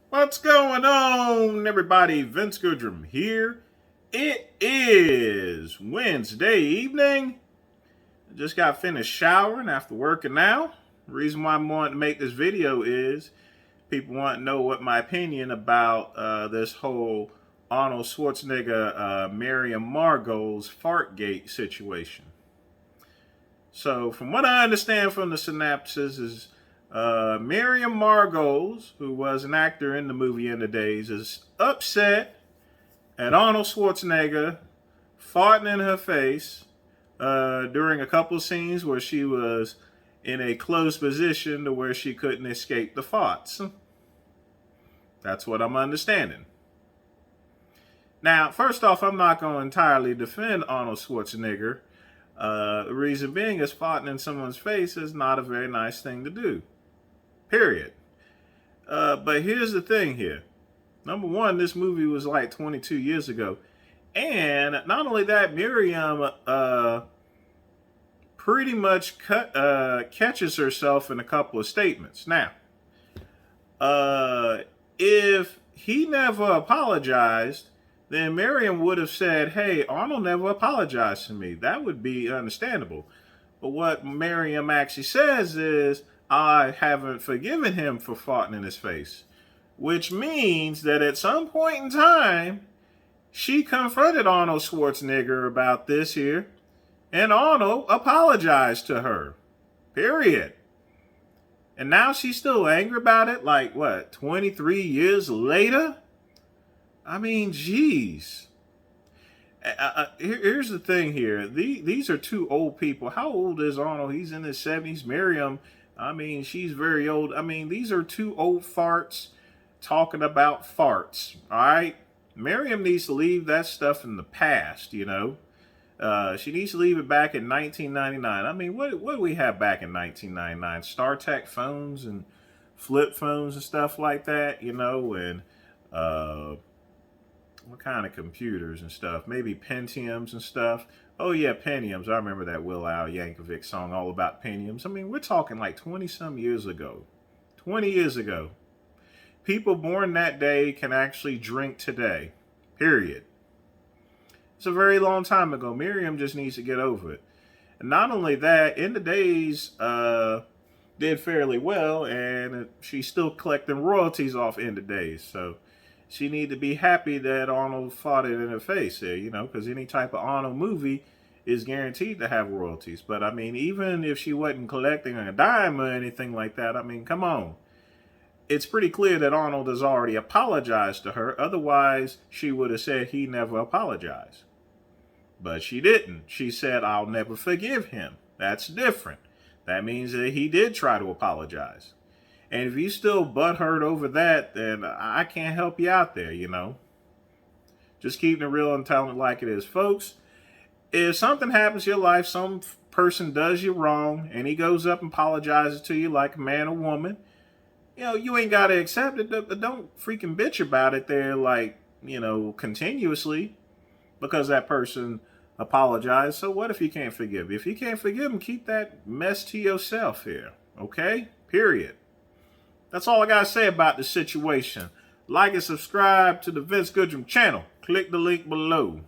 What's going on, everybody? Vince Goodrum here. It is Wednesday evening. I just got finished showering after working out. The reason why I'm wanting to make this video is people want to know what my opinion about this whole Arnold Schwarzenegger, Miriam Margolyes Fartgate situation. So, from what I understand from the synopsis is Miriam Margolyes, who was an actor in the movie In the Days, is upset at Arnold Schwarzenegger farting in her face during a couple of scenes where she was in a closed position to where she couldn't escape the farts. That's what I'm understanding. Now, first off, I'm not going to entirely defend Arnold Schwarzenegger. The reason being is farting in someone's face is not a very nice thing to do. Period. But here's the thing here. Number one, this movie was like 22 years ago. And not only that, Miriam pretty much catches herself in a couple of statements. Now, if he never apologized, then Miriam would have said, hey, Arnold never apologized to me. That would be understandable. But what Miriam actually says is, I haven't forgiven him for farting in his face. Which means that at some point in time, she confronted Arnold Schwarzenegger about this here, and Arnold apologized to her. Period. And now she's still angry about it, like, 23 years later? I mean, geez. Here's the thing here. These are two old people. How old is Arnold? He's in his 70s. Miriam, I mean, she's very old. I mean, these are two old farts talking about farts, all right? Miriam needs to leave that stuff in the past, you know? She needs to leave it back in 1999. I mean, what do we have back in 1999? StarTech phones and flip phones and stuff like that, you know? And what kind of computers and stuff? Maybe Pentiums and stuff. Oh yeah, Pentiums. I remember that Will Al Yankovic song all about Pentiums. I mean, we're talking like 20-some years ago. 20 years ago. People born that day can actually drink today. Period. It's a very long time ago. Miriam just needs to get over it. And not only that, In the Days did fairly well, and she's still collecting royalties off In the Days. So she need to be happy that Arnold fought it in her face there, you know, because any type of Arnold movie is guaranteed to have royalties. But, I mean, even if she wasn't collecting a dime or anything like that, I mean, come on. It's pretty clear that Arnold has already apologized to her. Otherwise, she would have said he never apologized. But she didn't. She said, I'll never forgive him. That's different. That means that he did try to apologize. And if you still butthurt over that, then I can't help you out there, you know. Just keeping it real and telling it like it is. Folks, if something happens in your life, some person does you wrong, and he goes up and apologizes to you like a man or woman, you know, you ain't got to accept it. Don't freaking bitch about it there like, you know, continuously because that person apologized. So what if you can't forgive? If you can't forgive him, keep that mess to yourself here, okay? Period. That's all I got to say about the situation. Like and subscribe to the Vince Goodrum channel. Click the link below.